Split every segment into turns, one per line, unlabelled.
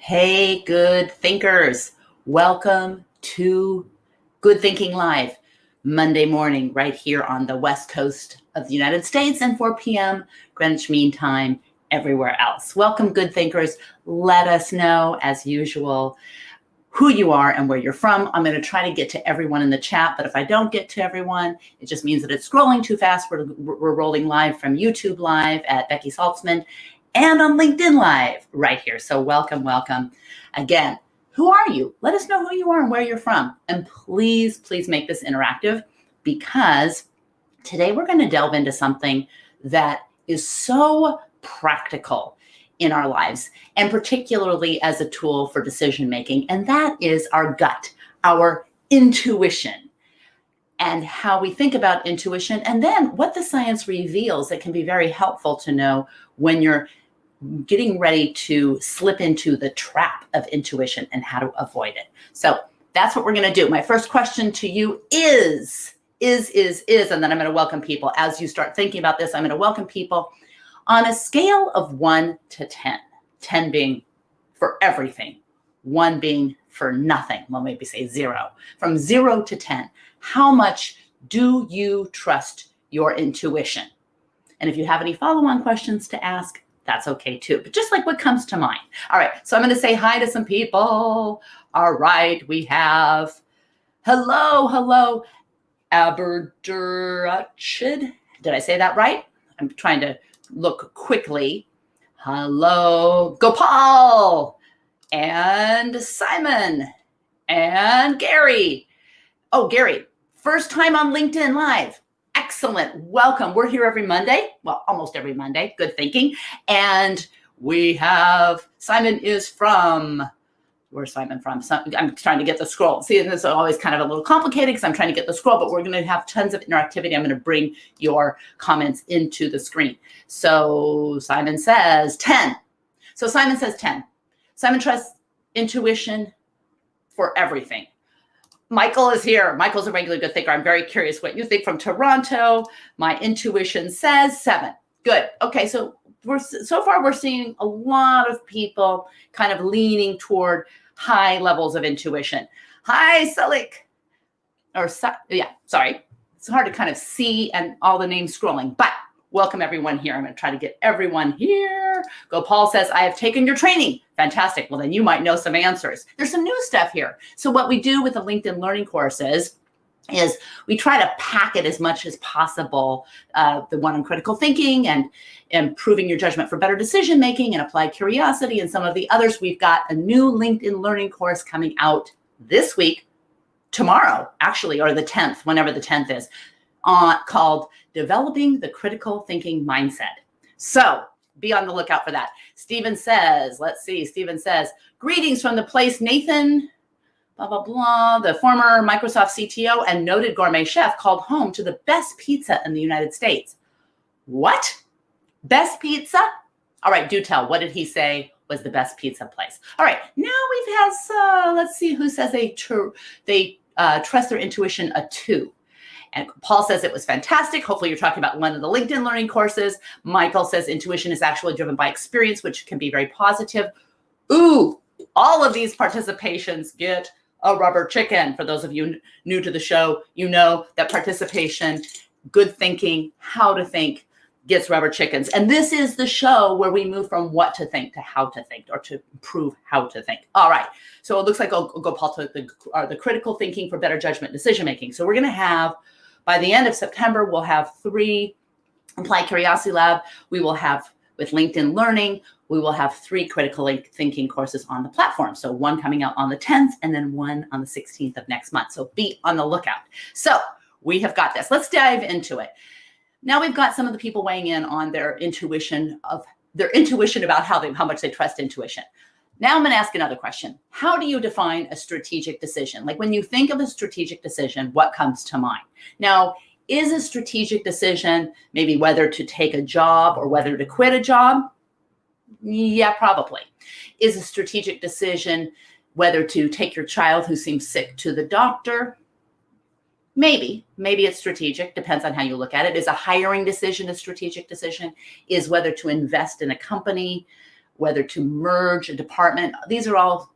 Hey, good thinkers. Welcome to Good Thinking Live, Monday morning, right here on the West Coast of the United States and 4 p.m. Greenwich Mean Time everywhere else. Welcome, good thinkers. Let us know, as usual, who you are and where you're from. I'm going to try to get to everyone in the chat, but if I don't get to everyone, it just means that it's scrolling too fast. We're rolling live from YouTube Live at Becky Saltzman and on LinkedIn Live right here. So welcome. Again, who are you? Let us know who you are and where you're from. And please make this interactive, because today we're going to delve into something that is so practical in our lives, and particularly as a tool for decision making. And that is our gut, our intuition, and how we think about intuition, and then what the science reveals that can be very helpful to know when you're getting ready to slip into the trap of intuition and how to avoid it. So that's what we're going to do. My first question to you is, and then I'm going to welcome people. As you start thinking about this, I'm going to welcome people on a scale of 1 to 10, 10 being for everything, 1 being for nothing. Well, maybe say 0. From 0 to 10, how much do you trust your intuition? And if you have any follow-on questions to ask, that's okay too, but just like what comes to mind. All right, so I'm going to say hi to some people. All right, we have, hello, Aberdurachid. Did I say that right? I'm trying to look quickly. Hello, Gopal, and Simon, and Gary. Oh, Gary, first time on LinkedIn Live. Excellent. Welcome. We're here every Monday. Well, almost every Monday. Good thinking. And we have, Simon is from, where's Simon from? I'm trying to get the scroll. See, this is always kind of a little complicated because I'm trying to get the scroll, but we're going to have tons of interactivity. I'm going to bring your comments into the screen. So Simon says 10. So Simon says 10. Simon trusts intuition for everything. Michael is here. Michael's a regular good thinker. I'm very curious what you think from Toronto. My intuition says 7. Good. Okay, so far we're seeing a lot of people kind of leaning toward high levels of intuition. Hi, Salik. Sorry. It's hard to kind of see and all the names scrolling, but welcome everyone here. I'm going to try to get everyone here. Gopal says, I have taken your training. Fantastic. Well, then you might know some answers. There's some new stuff here. So what we do with the LinkedIn Learning courses is we try to pack it as much as possible, the one on critical thinking and improving your judgment for better decision making and applied curiosity and some of the others. We've got a new LinkedIn Learning course coming out this week, tomorrow, actually, or the 10th, whenever the 10th is, called Developing the Critical Thinking Mindset. So be on the lookout for that. Stephen says, greetings from the place Nathan, blah, blah, blah, the former Microsoft CTO and noted gourmet chef, called home to the best pizza in the United States. What? Best pizza? All right, do tell. What did he say was the best pizza place? All right, now we've had, let's see who says they trust their intuition a 2. And Paul says it was fantastic. Hopefully you're talking about one of the LinkedIn Learning courses. Michael says intuition is actually driven by experience, which can be very positive. Ooh, all of these participations get a rubber chicken. For those of you new to the show, you know that participation, good thinking, how to think gets rubber chickens. And this is the show where we move from what to think to how to think, or to improve how to think. All right. So it looks like Gopal took the critical thinking for better judgment decision making. So we're going to have, by the end of September, we'll have 3 Applied Curiosity Lab. We will have, with LinkedIn Learning, we will have 3 critical thinking courses on the platform. So 1 coming out on the 10th and then 1 on the 16th of next month. So be on the lookout. So we have got this. Let's dive into it. Now we've got some of the people weighing in on their intuition about how much they trust intuition. Now I'm going to ask another question. How do you define a strategic decision? Like when you think of a strategic decision, what comes to mind? Now, is a strategic decision maybe whether to take a job or whether to quit a job? Yeah, probably. Is a strategic decision whether to take your child who seems sick to the doctor? Maybe it's strategic, depends on how you look at it. Is a hiring decision a strategic decision? Is whether to invest in a company whether to merge a department. These are all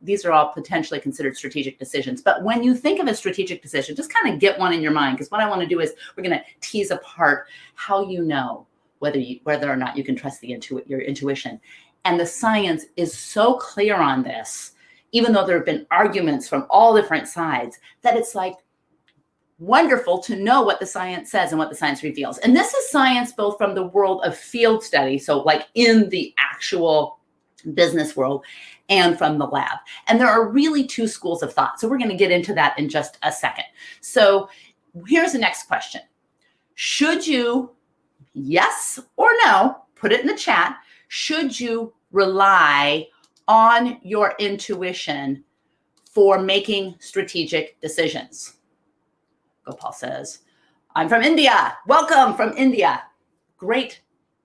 potentially considered strategic decisions. But when you think of a strategic decision, just kind of get one in your mind, because what I want to do is we're going to tease apart how you know whether or not you can trust your intuition. And the science is so clear on this, even though there have been arguments from all different sides, that it's like wonderful to know what the science says and what the science reveals. And this is science both from the world of field study, so like in the actual business world, and from the lab. And there are really two schools of thought. So we're going to get into that in just a second. So here's the next question. Should you, yes or no, put it in the chat, should you rely on your intuition for making strategic decisions? Gopal says, I'm from India. Welcome from India. Great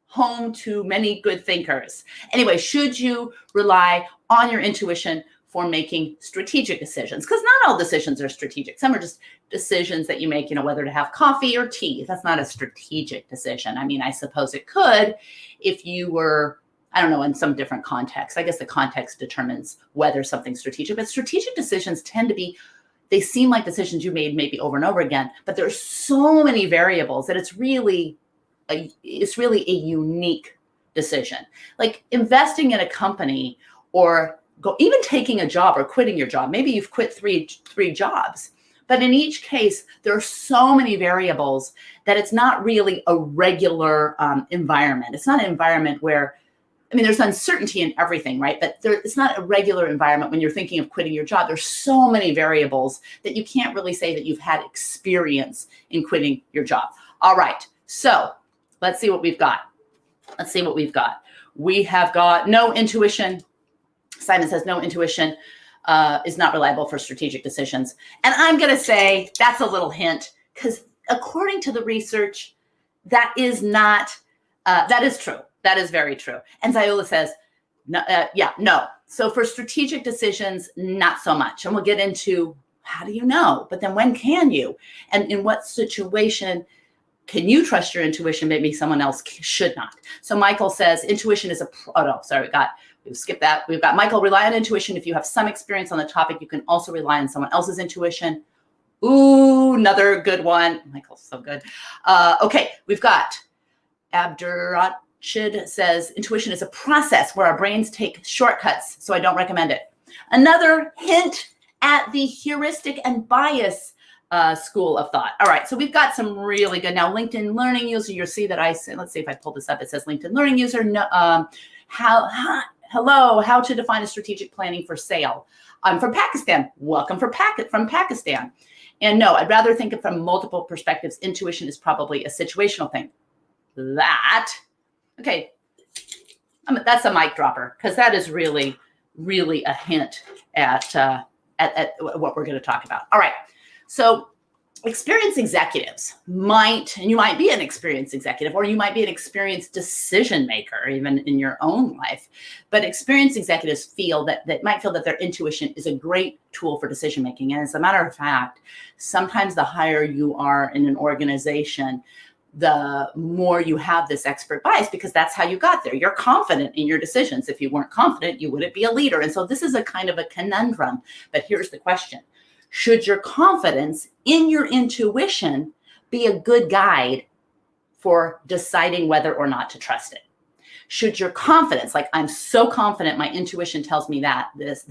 home to many good thinkers. Anyway, should you rely on your intuition for making strategic decisions? Because not all decisions are strategic. Some are just decisions that you make, whether to have coffee or tea. That's not a strategic decision. I mean, I suppose it could if you were, I don't know, in some different context. I guess the context determines whether something's strategic, but strategic decisions tend to be, they seem like decisions you made maybe over and over again, but there's so many variables that it's really a unique decision. Like investing in a company, or even taking a job or quitting your job. Maybe you've quit three jobs, but in each case, there are so many variables that it's not really a regular environment. It's not an environment where, there's uncertainty in everything, right? But it's not a regular environment when you're thinking of quitting your job. There's so many variables that you can't really say that you've had experience in quitting your job. All right, so let's see what we've got. We have got no intuition. Simon says no intuition is not reliable for strategic decisions. And I'm going to say that's a little hint, because according to the research, that is true. That is very true. And Ziola says, no. So for strategic decisions, not so much. And we'll get into how do you know? But then when can you? And in what situation can you trust your intuition? Maybe someone else should not. So Michael says intuition is we've skipped that. We've got Michael, rely on intuition. If you have some experience on the topic, you can also rely on someone else's intuition. Ooh, another good one. Michael's so good. Okay, we've got Abdurat. Shid says, intuition is a process where our brains take shortcuts, so I don't recommend it. Another hint at the heuristic and bias school of thought. All right, so we've got some really good. Now, LinkedIn Learning user, you'll see that let's see if I pull this up. It says LinkedIn Learning user, how to define a strategic planning for sale. I'm from Pakistan. Welcome from Pakistan. And no, I'd rather think it from multiple perspectives. Intuition is probably a situational thing. Okay, that's a mic dropper, because that is really, really a hint at what we're going to talk about. All right, so experienced executives you might be an experienced executive, or you might be an experienced decision maker, even in your own life. But experienced executives might feel that their intuition is a great tool for decision making. And as a matter of fact, sometimes the higher you are in an organization, the more you have this expert bias, because that's how you got there. You're confident in your decisions. If you weren't confident, you wouldn't be a leader. And so this is a kind of a conundrum. But here's the question. Should your confidence in your intuition be a good guide for deciding whether or not to trust it? Should your confidence, like I'm so confident my intuition tells me that this,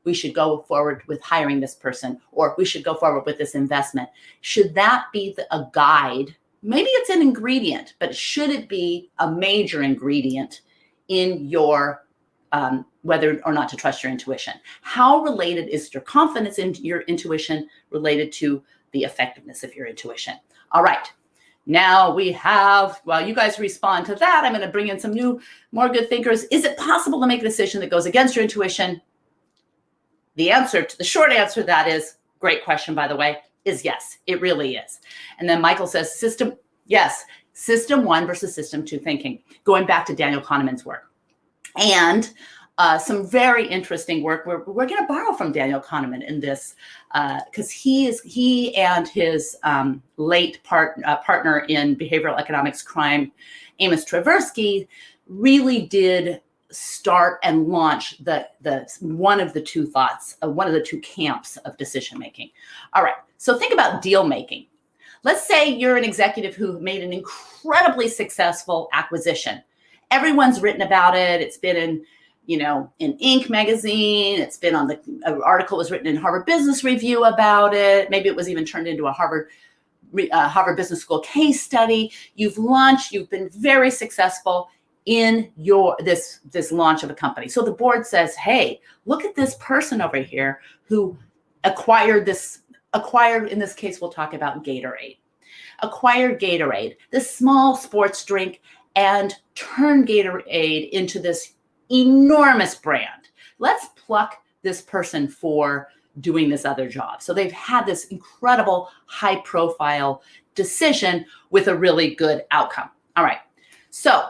we should go forward with hiring this person, or we should go forward with this investment. Should that be a guide? Maybe it's an ingredient, but should it be a major ingredient in your whether or not to trust your intuition? How related is your confidence in your intuition related to the effectiveness of your intuition? All right. Now we have, while you guys respond to that, I'm going to bring in some more good thinkers. Is it possible to make a decision that goes against your intuition? The short answer to that is, great question, by the way, is yes, it really is. And then Michael says system one versus system two thinking, going back to Daniel Kahneman's work. And some very interesting work. We're going to borrow from Daniel Kahneman in this, because he and his late partner in behavioral economics crime, Amos Tversky, really did start and launch the one of the two thoughts, one of the two camps of decision making. All right, so think about deal making. Let's say you're an executive who made an incredibly successful acquisition. Everyone's written about it. It's been in, in Inc. magazine. It's been on an article was written in Harvard Business Review about it. Maybe it was even turned into a Harvard Business School case study. You've launched. You've been very successful in this launch of a company. So the board says, hey, look at this person over here who acquired, in this case, we'll talk about Gatorade. Acquired Gatorade, this small sports drink, and turned Gatorade into this enormous brand. Let's pluck this person for doing this other job. So they've had this incredible high profile decision with a really good outcome. All right. So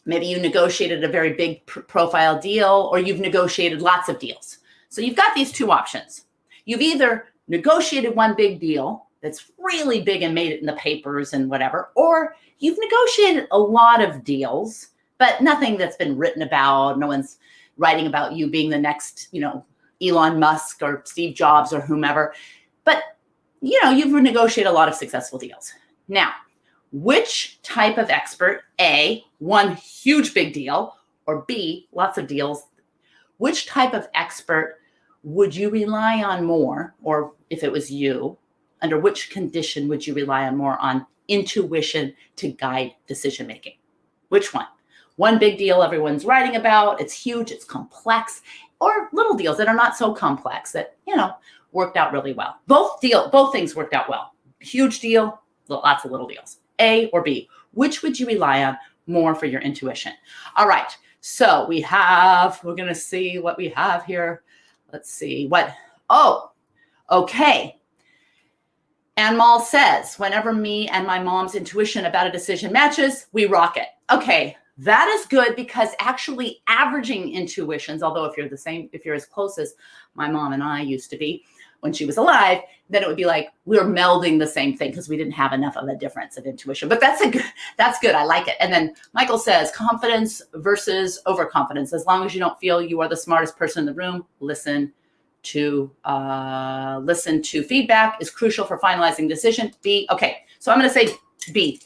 maybe you negotiated a very big profile deal, or you've negotiated lots of deals. So you've got these two options. You've either negotiated one big deal that's really big and made it in the papers and whatever, or you've negotiated a lot of deals, but nothing that's been written about. No one's writing about you being the next, Elon Musk or Steve Jobs or whomever. But, you've negotiated a lot of successful deals. Now, which type of expert, A, one huge big deal, or B, lots of deals, which type of expert would you rely on more, or if it was you, under which condition would you rely on more on intuition to guide decision making? Which one? One big deal everyone's writing about, it's huge, it's complex, or little deals that are not so complex that, worked out really well. Both things worked out well. Huge deal, lots of little deals. A or B, which would you rely on more for your intuition? All right, so we're going to see what we have here. Let's see okay. Anmal says, whenever me and my mom's intuition about a decision matches, we rock it. Okay, that is good, because actually averaging intuitions, although if you're as close as my mom and I used to be when she was alive, then it would be like we're melding the same thing because we didn't have enough of a difference of intuition. But that's good. I like it. And then Michael says, confidence versus overconfidence. As long as you don't feel you are the smartest person in the room, listen to feedback is crucial for finalizing decision. B. Okay, so I'm going to say B.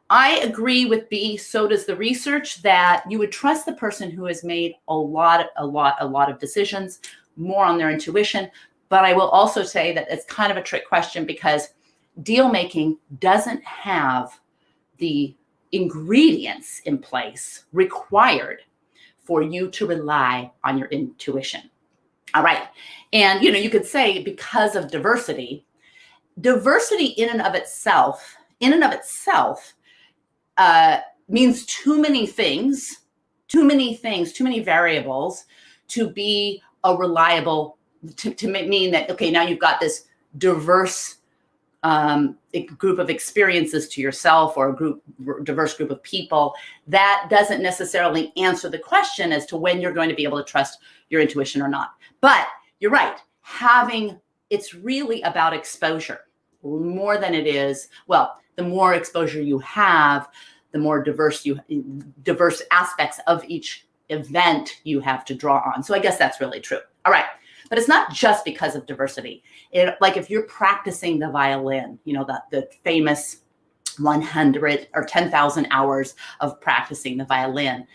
I agree with B. So does the research, that you would trust the person who has made a lot of decisions more on their intuition. But I will also say that it's kind of a trick question, because deal making doesn't have the ingredients in place required for you to rely on your intuition. All right. And, you could say because of diversity in and of itself means too many variables to be a reliable, to mean that, okay, now you've got this diverse group of experiences to yourself, or diverse group of people. That doesn't necessarily answer the question as to when you're going to be able to trust your intuition or not. But you're right. It's really about exposure more than it is. Well, the more exposure you have, the more diverse aspects of each event you have to draw on. So I guess that's really true. All right. But it's not just because of diversity. Like if you're practicing the violin, the famous 100 or 10,000 hours of practicing the violin,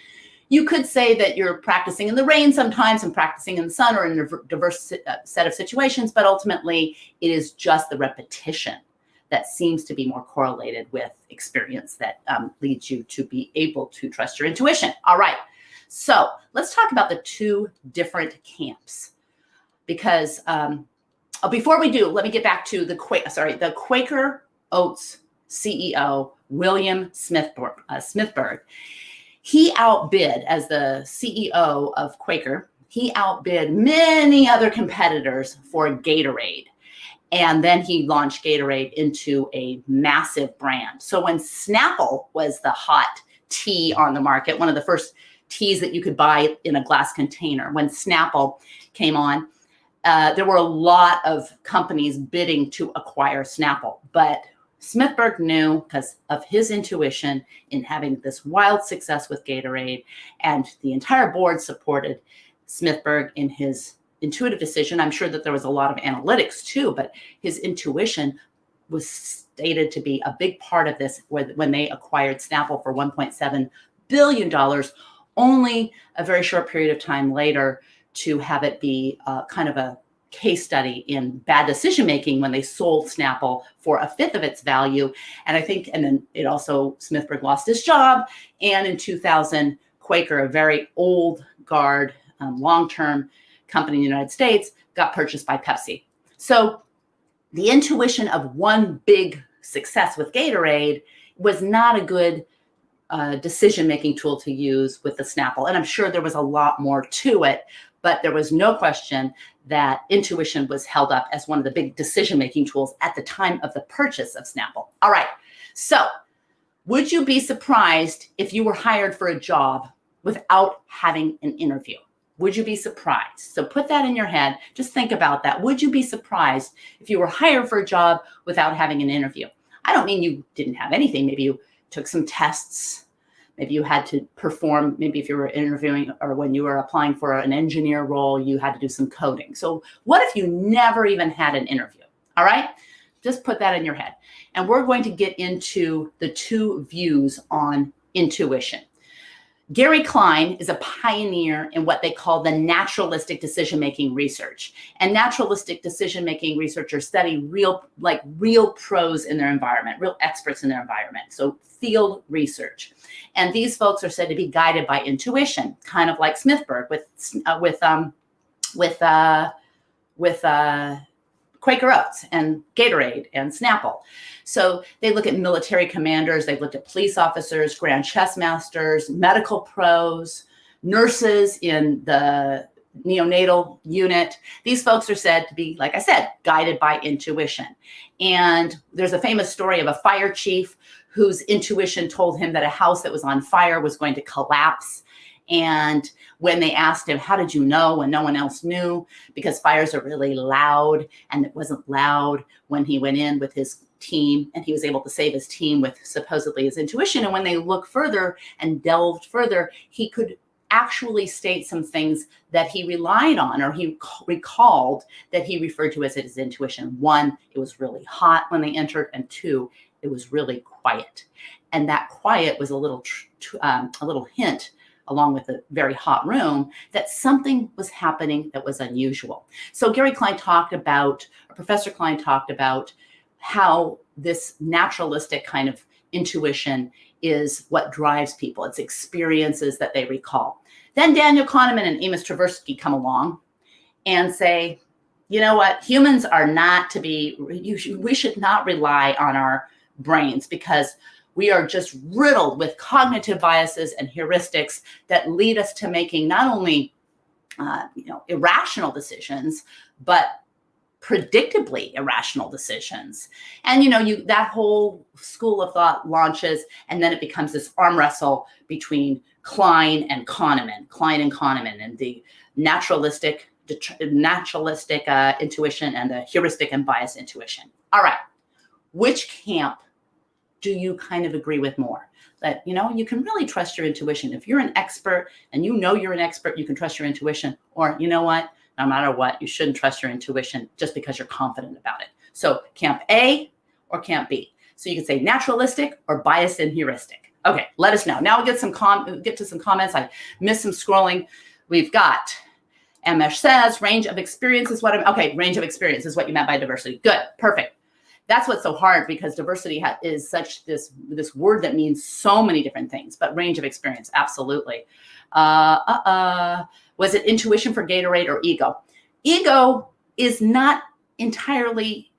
you could say that you're practicing in the rain sometimes and practicing in the sun, or in a diverse set of situations. But ultimately, it is just the repetition that seems to be more correlated with experience that leads you to be able to trust your intuition. All right. So let's talk about the two different camps. Because before we do, let me get back to the Quaker Oats CEO, William Smithberg. He outbid, as the CEO of Quaker, he outbid many other competitors for Gatorade. And then he launched Gatorade into a massive brand. So when Snapple was the hot tea on the market, one of the first teas that you could buy in a glass container, when Snapple came on, there were a lot of companies bidding to acquire Snapple. But Smithberg knew because of his intuition in having this wild success with Gatorade, and the entire board supported Smithberg in his intuitive decision. I'm sure that there was a lot of analytics too, but his intuition was stated to be a big part of this when they acquired Snapple for $1.7 billion, only a very short period of time later to have it be kind of a case study in bad decision-making when they sold Snapple for a fifth of its value. And then it also, Smithberg lost his job. And in 2000, Quaker, a very old guard, long-term company in the United States, got purchased by Pepsi. So the intuition of one big success with Gatorade was not a good decision-making tool to use with the Snapple. And I'm sure there was a lot more to it, but there was no question that intuition was held up as one of the big decision-making tools at the time of the purchase of Snapple. All right, so would you be surprised if you were hired for a job without having an interview? Would you be surprised? So put that in your head. Just think about that. Would you be surprised if you were hired for a job without having an interview? I don't mean you didn't have anything. Maybe you took some tests. Maybe you had to perform, maybe if you were interviewing or when you were applying for an engineer role, you had to do some coding. So what if you never even had an interview? All right, just put that in your head. And we're going to get into the two views on intuition. Gary Klein is a pioneer in what they call the naturalistic decision-making research. And naturalistic decision-making researchers study real pros in their environment, real experts in their environment. So field research. And these folks are said to be guided by intuition, kind of like Smithberg with Quaker Oats and Gatorade and Snapple. So they look at military commanders, they've looked at police officers, grand chess masters, medical pros, nurses in the neonatal unit. These folks are said to be, like I said, guided by intuition. And there's a famous story of a fire chief whose intuition told him that a house that was on fire was going to collapse. And when they asked him, how did you know when no one else knew? Because fires are really loud, and it wasn't loud when he went in with his team, and he was able to save his team with supposedly his intuition. And when they looked further and delved further, he could actually state some things that he relied on, or he recalled that he referred to as his intuition. One, it was really hot when they entered, and two, it was really quiet. And that quiet was a little hint, along with a very hot room, that something was happening that was unusual. So Professor Klein talked about how this naturalistic kind of intuition is what drives people. It's experiences that they recall. Then Daniel Kahneman and Amos Tversky come along and say, you know what, humans are not to be, we should not rely on our brains, because we are just riddled with cognitive biases and heuristics that lead us to making not only irrational decisions, but predictably irrational decisions. And that whole school of thought launches, and then it becomes this arm wrestle between Klein and Kahneman, and the naturalistic intuition and the heuristic and bias intuition. All right, which camp do you kind of agree with more? That, you can really trust your intuition. If you're an expert and you're an expert, you can trust your intuition. Or you know what? No matter what, you shouldn't trust your intuition just because you're confident about it. So camp A or camp B. So you can say naturalistic or biased and heuristic. Okay, let us know. Now we'll get to some comments. I missed some scrolling. We've got Amesh says range of experience is range of experience is what you meant by diversity. Good, perfect. That's what's so hard, because diversity is such this word that means so many different things, but range of experience, absolutely. Was it intuition for Gatorade or ego? Ego is not entirely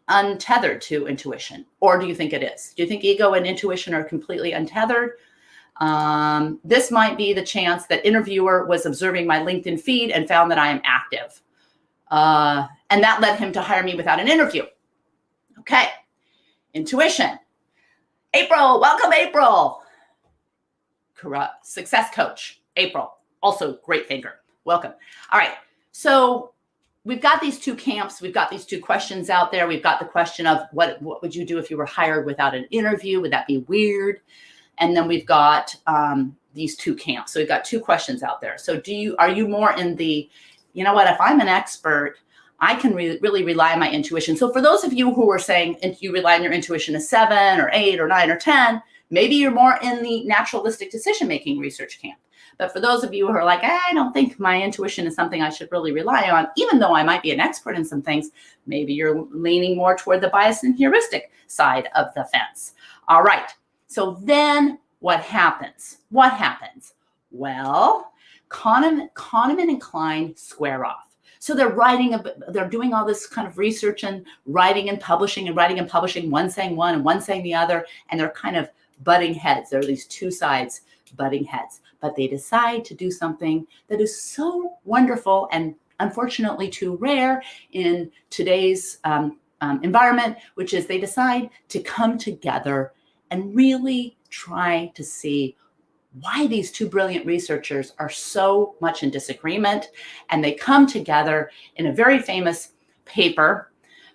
untethered to intuition, or do you think it is? Do you think ego and intuition are completely untethered? This might be the chance that interviewer was observing my LinkedIn feed and found that I am active. And that led him to hire me without an interview. Okay, intuition. April, welcome, April. Success coach, April, also great thinker. Welcome. All right, so we've got these two camps. We've got these two questions out there. We've got the question of what would you do if you were hired without an interview? Would that be weird? And then we've got these two camps. So we've got two questions out there. So are you more in the, you know what, if I'm an expert, I can really rely on my intuition. So for those of you who are saying you rely on your intuition a 7 or 8 or 9 or 10, maybe you're more in the naturalistic decision-making research camp. But for those of you who are like, I don't think my intuition is something I should really rely on, even though I might be an expert in some things, maybe you're leaning more toward the bias and heuristic side of the fence. All right. So then what happens? What happens? Well, Kahneman and Klein square off. So they're doing all this kind of research and writing and publishing, one saying one and one saying the other, and they're kind of butting heads. There are these two sides butting heads, but they decide to do something that is so wonderful and unfortunately too rare in today's environment, which is they decide to come together and really try to see why these two brilliant researchers are so much in disagreement. And they come together in a very famous paper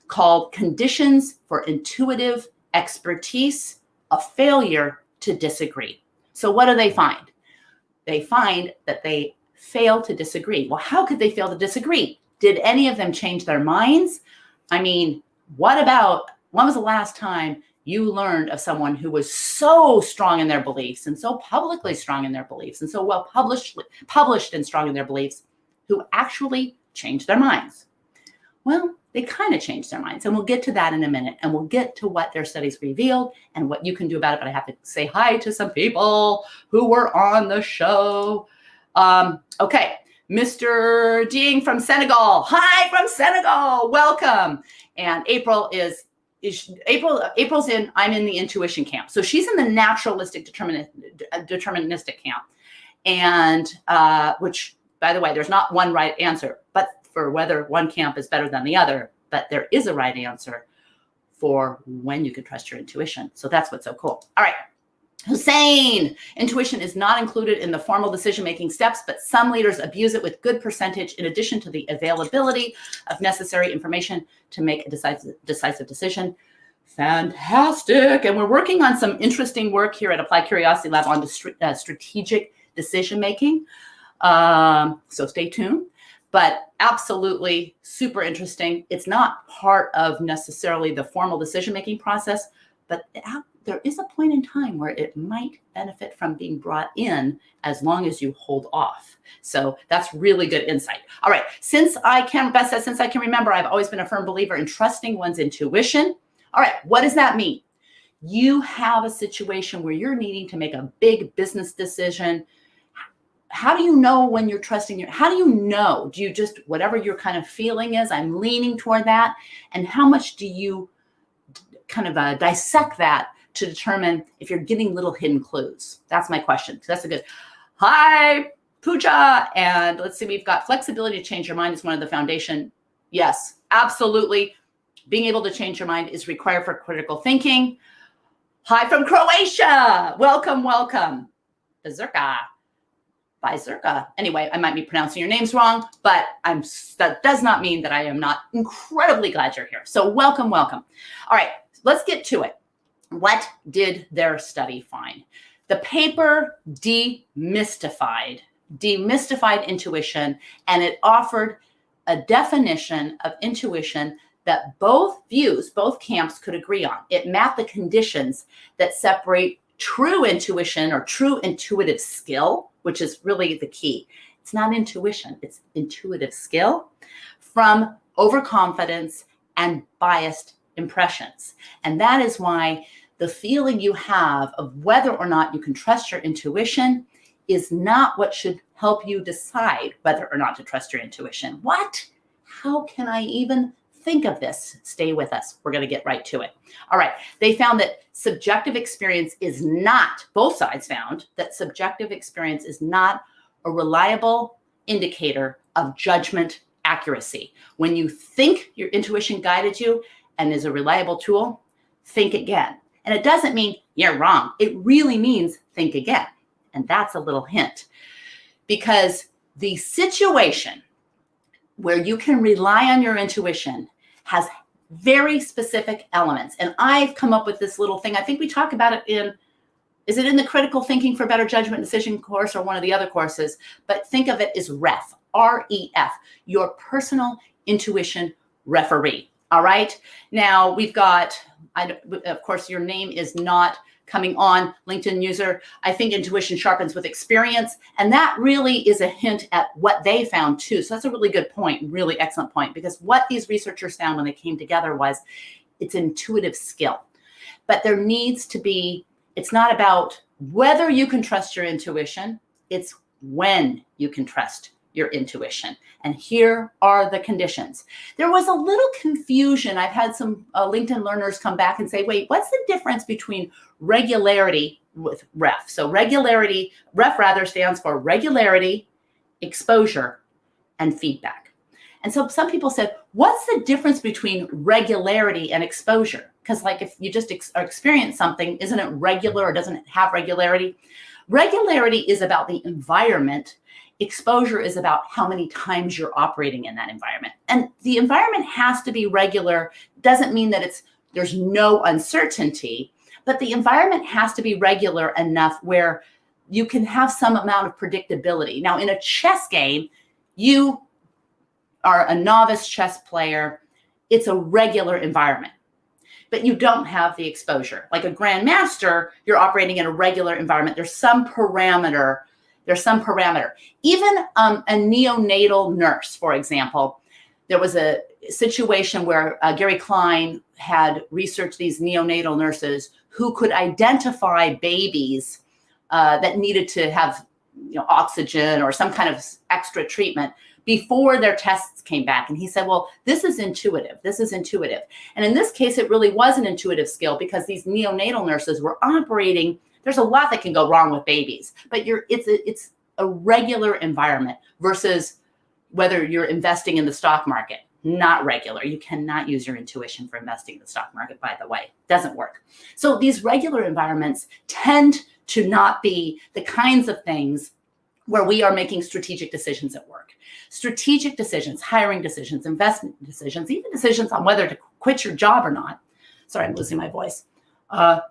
called Conditions for Intuitive Expertise, a Failure to Disagree. So what do they find? They find that they fail to disagree. Well, how could they fail to disagree? Did any of them change their minds? I mean, when was the last time you learned of someone who was so strong in their beliefs and so publicly strong in their beliefs and so well published and strong in their beliefs who actually changed their minds? Well, they kind of changed their minds. And we'll get to that in a minute. And we'll get to what their studies revealed and what you can do about it. But I have to say hi to some people who were on the show. Okay. Mr. Ding from Senegal. Hi from Senegal. Welcome. And April's in, I'm in the intuition camp. So she's in the naturalistic deterministic camp. And which, by the way, there's not one right answer, but for whether one camp is better than the other, but there is a right answer for when you can trust your intuition. So that's what's so cool. All right. Hussein, intuition is not included in the formal decision-making steps, but some leaders abuse it with good percentage in addition to the availability of necessary information to make a decisive decision. Fantastic. And we're working on some interesting work here at Applied Curiosity Lab on the strategic decision-making. So stay tuned. But absolutely super interesting. It's not part of necessarily the formal decision-making process, but there is a point in time where it might benefit from being brought in as long as you hold off. So that's really good insight. All right. Since I can remember, I've always been a firm believer in trusting one's intuition. All right. What does that mean? You have a situation where you're needing to make a big business decision. How do you know when you're trusting how do you know? Do you just, whatever your kind of feeling is, I'm leaning toward that? And how much do you kind of dissect that to determine if you're getting little hidden clues? That's my question. So that's a good, hi, Pooja. And let's see, we've got flexibility to change your mind is one of the foundation. Yes, absolutely. Being able to change your mind is required for critical thinking. Hi from Croatia. Welcome, welcome. Bizerka. Anyway, I might be pronouncing your names wrong, but that does not mean that I am not incredibly glad you're here. So welcome, welcome. All right, let's get to it. What did their study find? The paper demystified intuition, and it offered a definition of intuition that both camps could agree on. It mapped the conditions that separate true intuition or true intuitive skill, which is really the key. It's not intuition, it's intuitive skill, from overconfidence and biased impressions. And that is why the feeling you have of whether or not you can trust your intuition is not what should help you decide whether or not to trust your intuition. What? How can I even think of this? Stay with us. We're going to get right to it. All right. They found that subjective experience is not, both sides found that subjective experience is not a reliable indicator of judgment accuracy. When you think your intuition guided you and is a reliable tool, think again. And it doesn't mean you're wrong. It really means think again. And that's a little hint, because the situation where you can rely on your intuition has very specific elements. And I've come up with this little thing. I think we talk about it is it in the Critical Thinking for Better Judgment Decision course or one of the other courses? But think of it as REF, R-E-F, your personal intuition referee. All right. Now we've got, of course, your name is not coming on, LinkedIn user. I think intuition sharpens with experience. And that really is a hint at what they found too. So that's a really good point, really excellent point, because what these researchers found when they came together was it's intuitive skill. But there needs to be, it's not about whether you can trust your intuition, it's when you can trust your intuition. And here are the conditions. There was a little confusion. I've had some LinkedIn learners come back and say, wait, what's the difference between regularity with REF? So regularity, REF rather stands for regularity, exposure, and feedback. And so some people said, what's the difference between regularity and exposure? Because like if you just experience something, isn't it regular or doesn't it have regularity? Regularity is about the environment. Exposure is about how many times you're operating in that environment. And the environment has to be regular. Doesn't mean that there's no uncertainty, but the environment has to be regular enough where you can have some amount of predictability. Now, in a chess game, you are a novice chess player. It's a regular environment, but you don't have the exposure. Like a grandmaster, you're operating in a regular environment. There's some parameter. Even a neonatal nurse, for example, there was a situation where Gary Klein had researched these neonatal nurses who could identify babies that needed to have oxygen or some kind of extra treatment before their tests came back. And he said, well, this is intuitive. And in this case, it really was an intuitive skill because these neonatal nurses were operating. There's a lot that can go wrong with babies, but it's a regular environment versus whether you're investing in the stock market. Not regular. You cannot use your intuition for investing in the stock market, by the way. Doesn't work. So these regular environments tend to not be the kinds of things where we are making strategic decisions at work. Strategic decisions, hiring decisions, investment decisions, even decisions on whether to quit your job or not. Sorry, I'm losing my voice. Are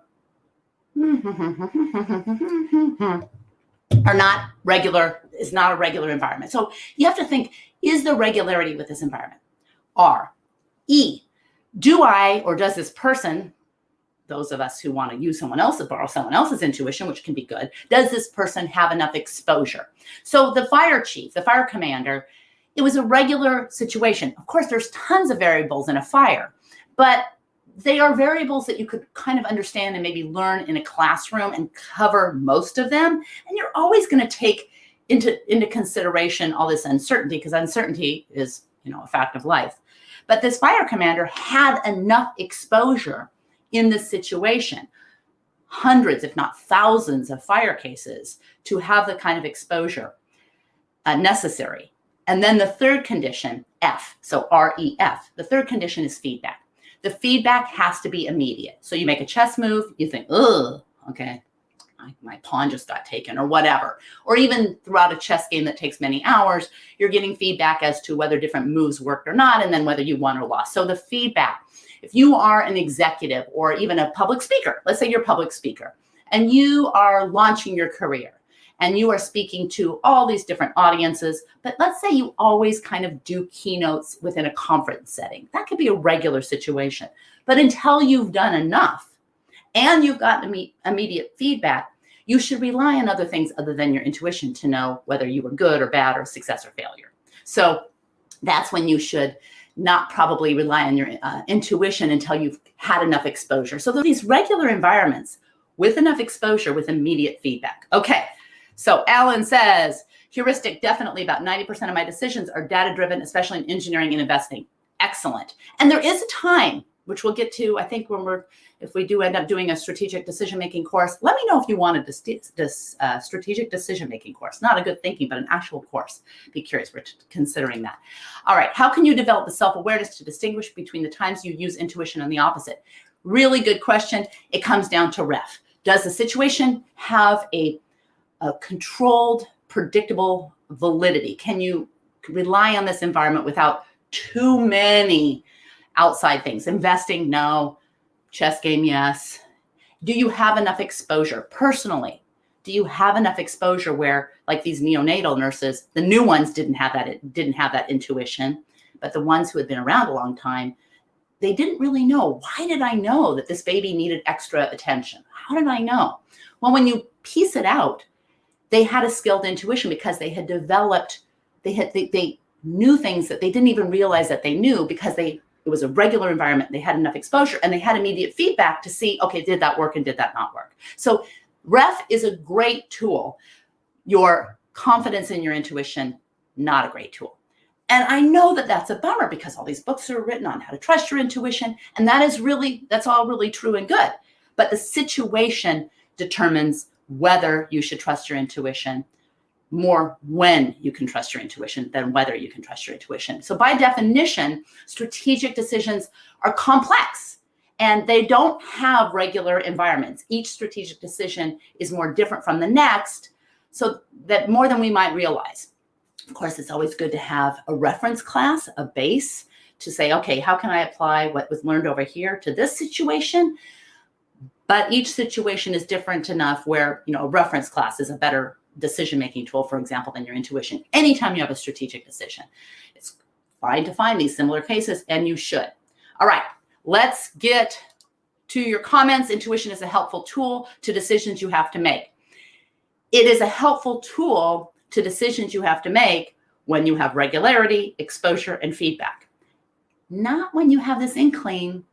not regular, is not a regular environment. So you have to think, is there regularity with this environment? R. E. Do I, or does this person, those of us who want to use borrow someone else's intuition, which can be good, does this person have enough exposure? So the fire chief, the fire commander, it was a regular situation. Of course, there's tons of variables in a fire, but they are variables that you could kind of understand and maybe learn in a classroom and cover most of them. And you're always going to take into consideration all this uncertainty, because uncertainty is, a fact of life. But this fire commander had enough exposure in this situation, hundreds, if not thousands of fire cases, to have the kind of exposure necessary. And then the third condition, F, so R-E-F, the third condition is feedback. The feedback has to be immediate. So you make a chess move, you think, oh, okay, my pawn just got taken or whatever. Or even throughout a chess game that takes many hours, you're getting feedback as to whether different moves worked or not, and then whether you won or lost. So the feedback, if you are an executive or even a public speaker, let's say you're a public speaker, and you are launching your career, and you are speaking to all these different audiences, but let's say you always kind of do keynotes within a conference setting. That could be a regular situation. But until you've done enough and you've gotten immediate feedback, you should rely on other things other than your intuition to know whether you were good or bad or success or failure. So that's when you should not probably rely on your intuition until you've had enough exposure. So these regular environments with enough exposure with immediate feedback. Okay. So Alan says, heuristic, definitely about 90% of my decisions are data-driven, especially in engineering and investing. Excellent. And there is a time, which we'll get to, I think, if we do end up doing a strategic decision-making course. Let me know if you wanted this strategic decision-making course. Not a good thinking, but an actual course. Be curious, we're considering that. All right, how can you develop the self-awareness to distinguish between the times you use intuition and the opposite? Really good question. It comes down to REF. Does the situation have a controlled, predictable validity? Can you rely on this environment without too many outside things. Investing, no. Chess game, yes. Do you have enough exposure personally? Do you have enough exposure where, like these neonatal nurses, the new ones didn't have that intuition, but the ones who had been around a long time, they didn't really know. Why did I know that this baby needed extra attention? How did I know? Well, when you piece it out, they had a skilled intuition because they had developed, they knew things that they didn't even realize that they knew because it was a regular environment. They had enough exposure and they had immediate feedback to see, okay, did that work and did that not work? So REF is a great tool. Your confidence in your intuition, not a great tool. And I know that that's a bummer because all these books are written on how to trust your intuition. And that's all really true and good. But the situation determines whether you should trust your intuition more when you can trust your intuition than whether you can trust your intuition. So by definition, strategic decisions are complex and they don't have regular environments. Each strategic decision is more different from the next, so that more than we might realize. Of course, it's always good to have a reference class, a base to say, okay, how can I apply what was learned over here to this situation? But each situation is different enough where, a reference class is a better decision-making tool, for example, than your intuition. Anytime you have a strategic decision, it's fine to find these similar cases, and you should. All right, let's get to your comments. Intuition is a helpful tool to decisions you have to make. It is a helpful tool to decisions you have to make when you have regularity, exposure, and feedback. Not when you have this inkling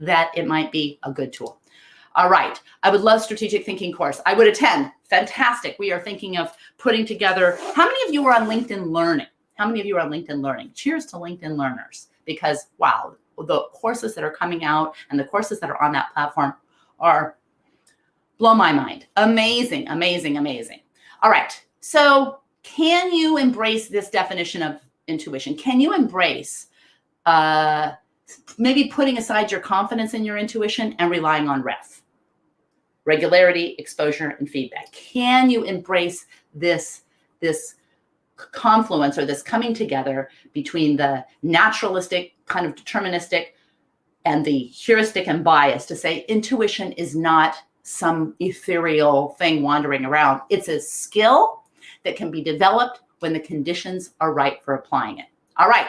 that it might be a good tool. All right, I would love strategic thinking course. I would attend. Fantastic. We are thinking of putting together. How many of you are on LinkedIn Learning? How many of you are on LinkedIn Learning? Cheers to LinkedIn learners, because wow, the courses that are coming out and the courses that are on that platform are blow my mind. Amazing, amazing, amazing. All right, so can you embrace this definition of intuition? Can you embrace maybe putting aside your confidence in your intuition and relying on REF? Regularity, exposure, and feedback. Can you embrace this confluence or this coming together between the naturalistic, kind of deterministic, and the heuristic and bias to say intuition is not some ethereal thing wandering around. It's a skill that can be developed when the conditions are right for applying it. All right.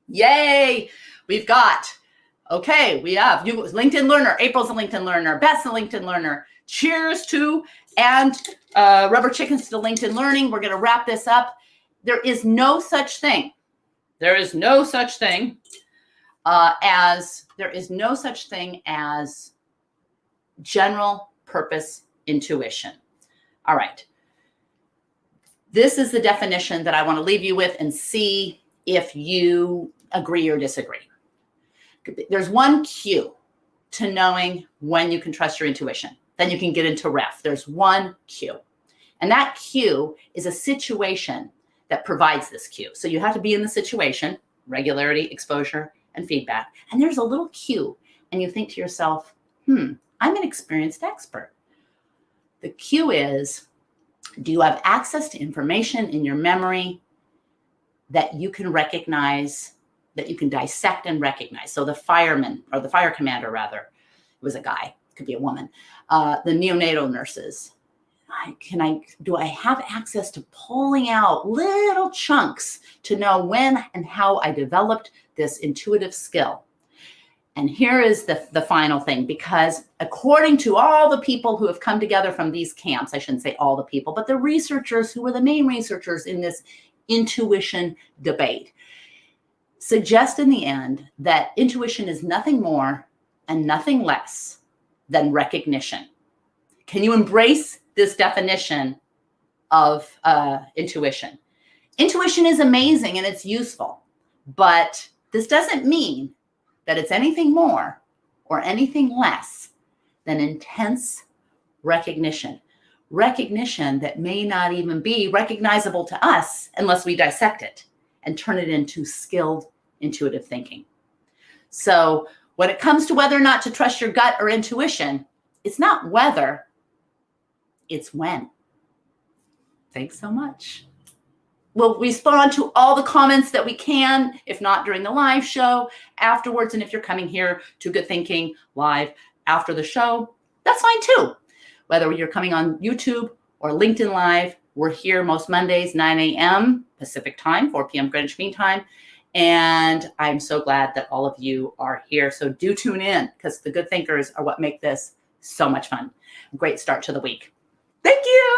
Yay. We have you, LinkedIn Learner. April's a LinkedIn Learner. Beth's a LinkedIn Learner. Cheers to, and rubber chickens to the LinkedIn Learning. We're going to wrap this up. There is no such thing. As general purpose intuition. All right. This is the definition that I want to leave you with and see if you agree or disagree. There's one cue to knowing when you can trust your intuition. Then you can get into REF. There's one cue. And that cue is a situation that provides this cue. So you have to be in the situation, regularity, exposure, and feedback. And there's a little cue. And you think to yourself, I'm an experienced expert. The cue is, do you have access to information in your memory that you can recognize, that you can dissect and recognize? So the fireman, or the fire commander rather, it was a guy, could be a woman, the neonatal nurses. Do I have access to pulling out little chunks to know when and how I developed this intuitive skill? And here is the final thing, because according to all the people who have come together from these camps, I shouldn't say all the people, but the researchers who were the main researchers in this intuition debate, suggest in the end that intuition is nothing more and nothing less than recognition. Can you embrace this definition of intuition? Intuition is amazing and it's useful, but this doesn't mean that it's anything more or anything less than intense recognition. Recognition that may not even be recognizable to us unless we dissect it and turn it into skilled intuitive thinking. So when it comes to whether or not to trust your gut or intuition, it's not whether, it's when. Thanks so much. we'll respond to all the comments that we can, if not during the live show, afterwards. And if you're coming here to Good Thinking live after the show, that's fine too. Whether you're coming on YouTube or LinkedIn Live, we're here most Mondays, 9 a.m. Pacific time, 4 p.m. Greenwich Mean Time. And I'm so glad that all of you are here. So do tune in, because the good thinkers are what make this so much fun. Great start to the week. Thank you.